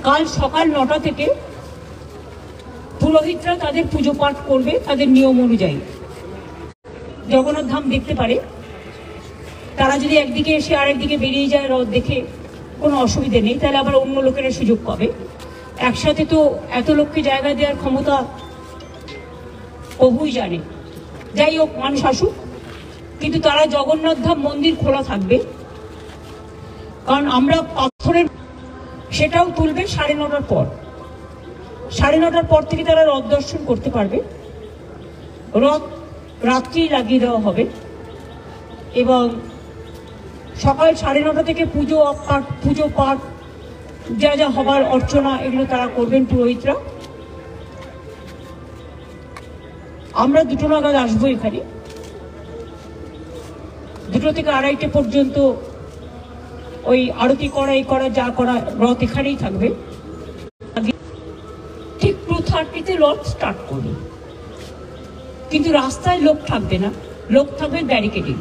কাল সকাল 9টা থেকে পুরোহিতরা তাদের পুজো পাঠ করবে তাদের নিয়ম অনুযায়ী। জগন্নাথ ধাম দেখতে পারে, তারা যদি একদিকে এসে আরেকদিকে বেরিয়ে যায় রথ দেখে কোনো অসুবিধে নেই, তাহলে আবার অন্য লোকেরা সুযোগ পাবে। একসাথে তো এত লোককে জায়গা দেওয়ার ক্ষমতা প্রভুই জানে। যাই হোক, মানুষ আসুক, কিন্তু তারা জগন্নাথ ধাম মন্দির খোলা থাকবে, কারণ আমরা পাথরের সেটাও তুলবে 9:30টার পর। 9:30টার পর থেকে তারা রথ দর্শন করতে পারবে। রথ রাত্রি লাগিয়ে দেওয়া হবে এবং সকাল 9:30 থেকে পুজো পাঠ যা যা হবার অর্চনা এগুলো তারা করবেন পুরোহিতরা। আমরা 2টো নাগাদ আসবো এখানে। 2টো থেকে 2:30 পর্যন্ত ওই আরতি করা এই করা যা করা রথ এখানেই থাকবে। ঠিক 2:30 রথ স্টার্ট করবে, কিন্তু রাস্তায় লোক থাকবে না, লোক থাকবে ব্যারিকেডিং।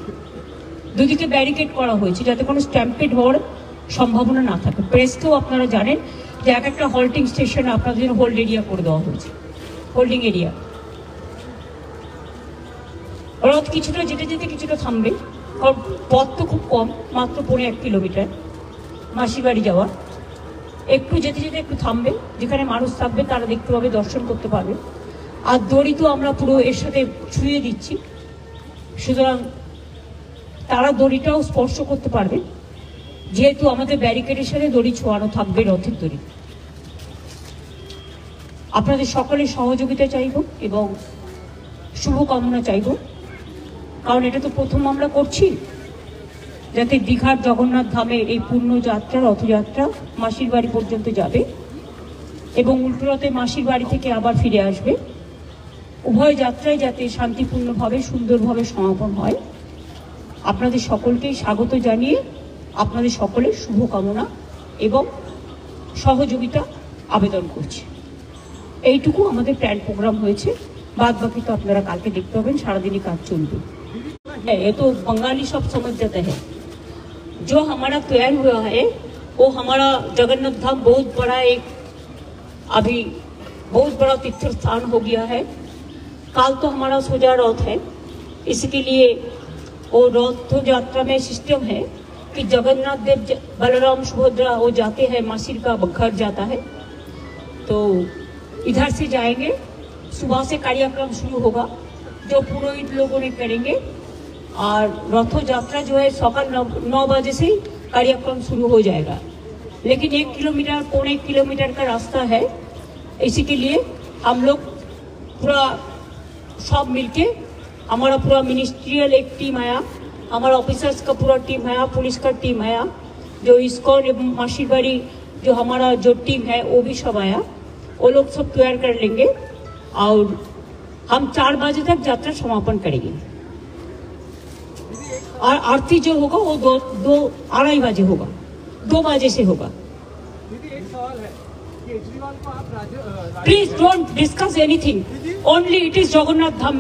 দুদিকে ব্যারিকেড করা হয়েছে যাতে কোনো স্ট্যাম্পেড হওয়ার সম্ভাবনা না থাকে। প্রেসকেও আপনারা জানেন যে একটা হল্টিং স্টেশনে আপনাদের হোল্ড এরিয়া করে দেওয়া হয়েছে, হোল্ডিং এরিয়া। রথ কিছুটা যেতে যেতে কিছুটা থামবে, কারণ পথ তো খুব কম, মাত্র 1.5 কিলোমিটার মাসির বাড়ি যাওয়া। একটু যেতে যেতে একটু থামবে, যেখানে মানুষ থাকবে তারা দেখতে পাবে, দর্শন করতে পারবে। আর দড়ি তো আমরা পুরো এর সাথে ছুঁয়ে দিচ্ছি, সুতরাং তারা দড়িটাও স্পর্শ করতে পারবে, যেহেতু আমাদের ব্যারিকেডের সাথে দড়ি ছোঁয়ানো থাকবে, রথের দড়ি। আপনাদের সকলের সহযোগিতা চাইব এবং শুভকামনা চাইব, কারণ এটা তো প্রথম আমরা করছি, যাতে দীঘার জগন্নাথ ধামে এই পূর্ণ যাত্রা রথযাত্রা মাসির বাড়ি পর্যন্ত যাবে এবং উল্টোরথে মাসির বাড়ি থেকে আবার ফিরে আসবে। উভয় যাত্রায় যাতে শান্তিপূর্ণভাবে সুন্দরভাবে সমাপন হয়, আপনাদের সকলকেই স্বাগত জানিয়ে আপনাদের সকলের শুভকামনা এবং সহযোগিতা আবেদন করছি। এইটুকু আমাদের প্ল্যান প্রোগ্রাম হয়েছে, বাদ বাকি তো আপনারা কালকে দেখতে পাবেন, সারাদিনই কাজ চলবে। ये तो बंगाली सब समझ जाते हैं। जो हमारा प्लान हुआ है वो हमारा जगन्नाथ धाम बहुत बड़ा अभी बहुत बड़ा तीर्थ स्थान हो गया है। काल तो हमारा सोजा रथ है, इसके लिए वो रथ यात्रा में सिस्टम है कि जगन्नाथ देव बलराम सुभद्रा वो जाते हैं, मासिर का घर जाता है, तो इधर से जाएंगे। सुबह से कार्यक्रम शुरू होगा जो पुरोहित लोगों ने करेंगे, और रथ यात्रा जो है सकाल 9 बजे से कार्यक्रम शुरू हो जाएगा। लेकिन 1 किलोमीटर 1.25 किलोमीटर का रास्ता है, इसी के लिए हम लोग पूरा सब मिलके हमारा पूरा मिनिस्ट्रियल एक टीम आया, हमारा ऑफिसर्स का पूरा टीम आया, पुलिस का टीम आया, जो इस्कॉन एवं मासिर बाड़ी जो हमारा जो टीम है वो भी सब आया। वो लोग सब तैयार कर लेंगे और हम 4 बजे तक यात्रा समापन करेंगे। और आरती जो होगा वो 2-2:30 बजे होगा, 2 बजे से होगा। एक सवाल है, केजरीवाल को आप please don't discuss anything, only it is Jagannath Dham.